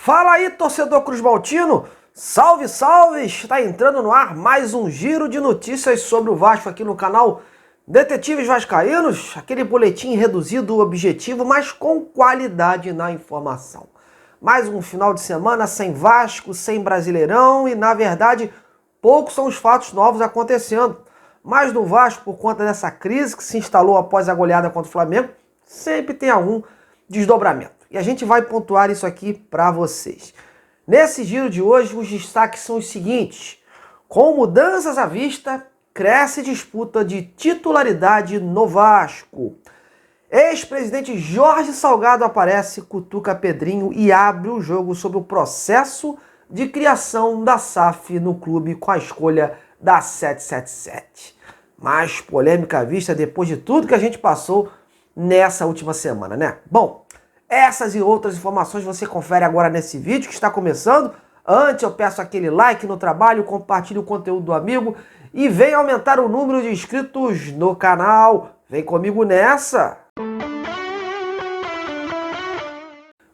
Fala aí, torcedor cruzmaltino! Salve, salve! Está entrando no ar mais um giro de notícias sobre o Vasco aqui no canal Detetives Vascaínos, aquele boletim reduzido, objetivo, mas com qualidade na informação. Mais um final de semana sem Vasco, sem Brasileirão e, na verdade, poucos são os fatos novos acontecendo. Mas no Vasco, por conta dessa crise que se instalou após a goleada contra o Flamengo, sempre tem algum desdobramento. E a gente vai pontuar isso aqui para vocês. Nesse giro de hoje, os destaques são os seguintes. Com mudanças à vista, cresce disputa de titularidade no Vasco. Ex-presidente Jorge Salgado aparece, cutuca Pedrinho e abre o jogo sobre o processo de criação da SAF no clube com a escolha da 777. Mais polêmica à vista depois de tudo que a gente passou nessa última semana, né? Bom, essas e outras informações você confere agora nesse vídeo que está começando. Antes eu peço aquele like no trabalho, compartilhe o conteúdo do amigo e venha aumentar o número de inscritos no canal. Vem comigo nessa!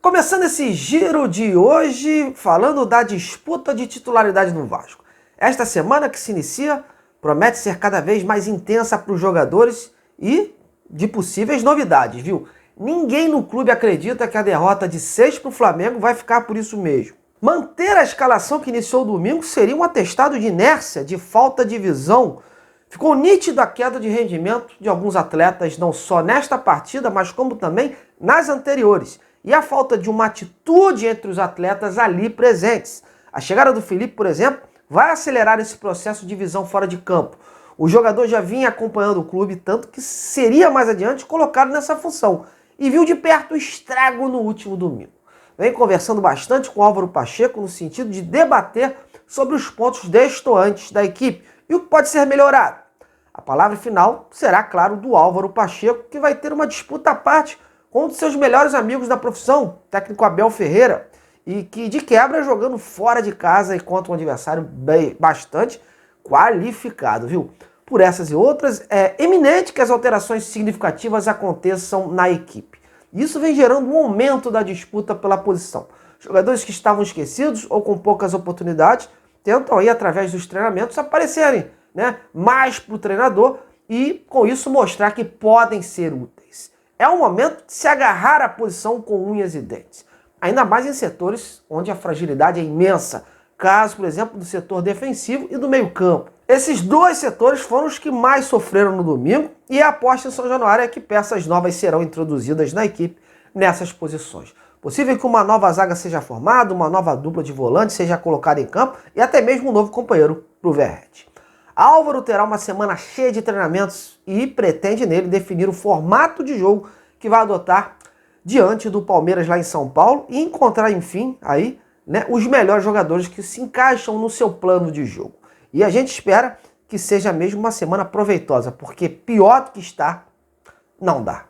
Começando esse giro de hoje, falando da disputa de titularidade no Vasco. Esta semana que se inicia promete ser cada vez mais intensa para os jogadores e de possíveis novidades, viu? Ninguém no clube acredita que a derrota de 6 para o Flamengo vai ficar por isso mesmo. Manter a escalação que iniciou domingo seria um atestado de inércia, de falta de visão. Ficou nítida a queda de rendimento de alguns atletas, não só nesta partida, mas como também nas anteriores. E a falta de uma atitude entre os atletas ali presentes. A chegada do Felipe, por exemplo, vai acelerar esse processo de visão fora de campo. O jogador já vinha acompanhando o clube, tanto que seria mais adiante colocado nessa função. E viu de perto o estrago no último domingo. Vem conversando bastante com Álvaro Pacheco no sentido de debater sobre os pontos destoantes da equipe e o que pode ser melhorado. A palavra final será, claro, do Álvaro Pacheco, que vai ter uma disputa à parte com um de seus melhores amigos da profissão, o técnico Abel Ferreira, e que de quebra jogando fora de casa e contra um adversário bastante qualificado, viu? Por essas e outras, é eminente que as alterações significativas aconteçam na equipe. Isso vem gerando um aumento da disputa pela posição. Jogadores que estavam esquecidos ou com poucas oportunidades tentam aí, através dos treinamentos, aparecerem, né, mais para o treinador e, com isso, mostrar que podem ser úteis. É um momento de se agarrar à posição com unhas e dentes. Ainda mais em setores onde a fragilidade é imensa. Caso, por exemplo, do setor defensivo e do meio-campo. Esses dois setores foram os que mais sofreram no domingo e a aposta em São Januário é que peças novas serão introduzidas na equipe nessas posições. Possível que uma nova zaga seja formada, uma nova dupla de volante seja colocada em campo e até mesmo um novo companheiro para o Verratti. Álvaro terá uma semana cheia de treinamentos e pretende nele definir o formato de jogo que vai adotar diante do Palmeiras lá em São Paulo e encontrar, enfim, aí, né, os melhores jogadores que se encaixam no seu plano de jogo. E a gente espera que seja mesmo uma semana proveitosa, porque pior do que está, não dá.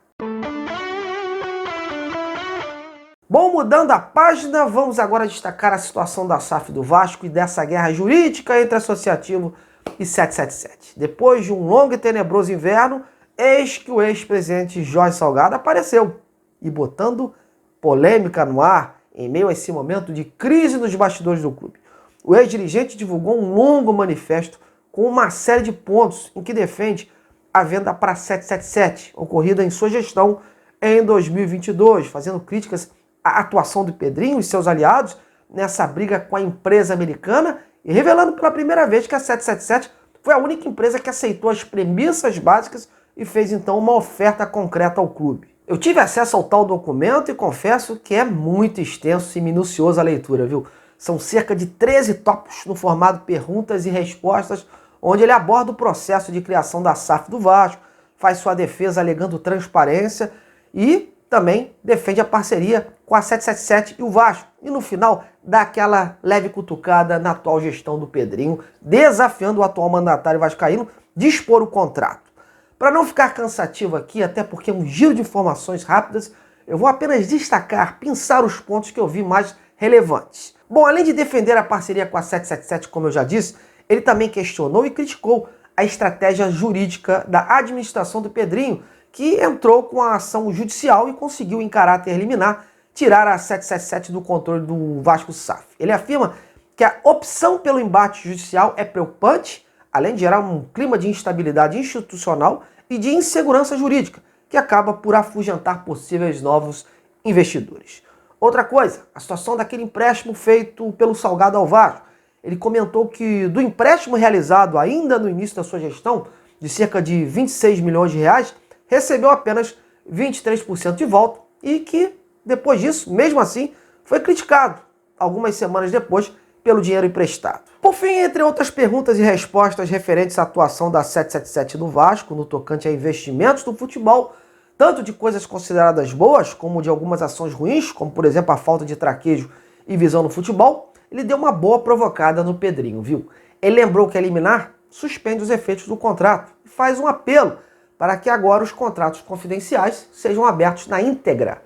Bom, mudando a página, vamos agora destacar a situação da SAF do Vasco e dessa guerra jurídica entre Associativo e 777. Depois de um longo e tenebroso inverno, eis que o ex-presidente Jorge Salgado apareceu e botando polêmica no ar em meio a esse momento de crise nos bastidores do clube. O ex-dirigente divulgou um longo manifesto com uma série de pontos em que defende a venda para 777, ocorrida em sua gestão em 2022, fazendo críticas à atuação do Pedrinho e seus aliados nessa briga com a empresa americana e revelando pela primeira vez que a 777 foi a única empresa que aceitou as premissas básicas e fez então uma oferta concreta ao clube. Eu tive acesso ao tal documento e confesso que é muito extenso e minucioso a leitura, viu? São cerca de 13 tópicos no formato perguntas e respostas, onde ele aborda o processo de criação da SAF do Vasco, faz sua defesa alegando transparência e também defende a parceria com a 777 e o Vasco. E no final dá aquela leve cutucada na atual gestão do Pedrinho, desafiando o atual mandatário vascaíno de expor o contrato. Para não ficar cansativo aqui, até porque é um giro de informações rápidas, eu vou apenas destacar, pensar os pontos que eu vi mais relevantes. Bom, além de defender a parceria com a 777, como eu já disse, ele também questionou e criticou a estratégia jurídica da administração do Pedrinho, que entrou com a ação judicial e conseguiu, em caráter liminar, tirar a 777 do controle do Vasco SAF. Ele afirma que a opção pelo embate judicial é preocupante, além de gerar um clima de instabilidade institucional e de insegurança jurídica, que acaba por afugentar possíveis novos investidores. Outra coisa, a situação daquele empréstimo feito pelo Salgado ao Vasco. Ele comentou que do empréstimo realizado ainda no início da sua gestão, de cerca de 26 milhões de reais, recebeu apenas 23% de volta e que, depois disso, mesmo assim, foi criticado, algumas semanas depois, pelo dinheiro emprestado. Por fim, entre outras perguntas e respostas referentes à atuação da 777 no Vasco, no tocante a investimentos do futebol, tanto de coisas consideradas boas, como de algumas ações ruins, como por exemplo a falta de traquejo e visão no futebol, ele deu uma boa provocada no Pedrinho, viu? Ele lembrou que eliminar suspende os efeitos do contrato e faz um apelo para que agora os contratos confidenciais sejam abertos na íntegra.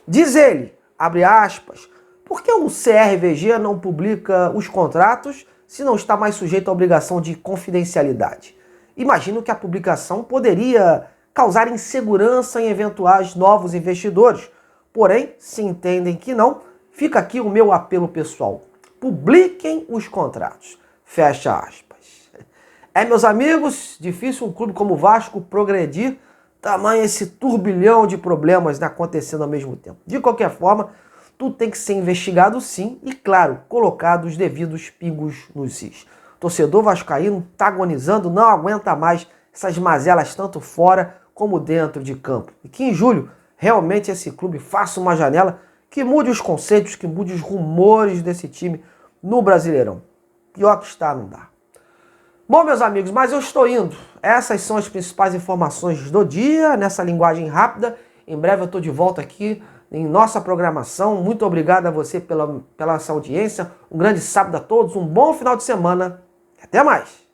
Diz ele, abre aspas, por que o CRVG não publica os contratos se não está mais sujeito à obrigação de confidencialidade? Imagino que a publicação poderia causar insegurança em eventuais novos investidores. Porém, se entendem que não, fica aqui o meu apelo pessoal. Publiquem os contratos. Fecha aspas. Meus amigos, difícil um clube como o Vasco progredir, tamanho esse turbilhão de problemas acontecendo ao mesmo tempo. De qualquer forma, tudo tem que ser investigado sim e, claro, colocado os devidos pingos nos is. O torcedor vascaíno está agonizando, não aguenta mais essas mazelas tanto fora como dentro de campo. E que em julho, realmente esse clube faça uma janela que mude os conceitos, que mude os rumores desse time no Brasileirão. Pior que está, não dá. Bom, meus amigos, mas eu estou indo. Essas são as principais informações do dia, nessa linguagem rápida. Em breve eu estou de volta aqui em nossa programação. Muito obrigado a você pela essa audiência. Um grande sábado a todos, um bom final de semana. Até mais!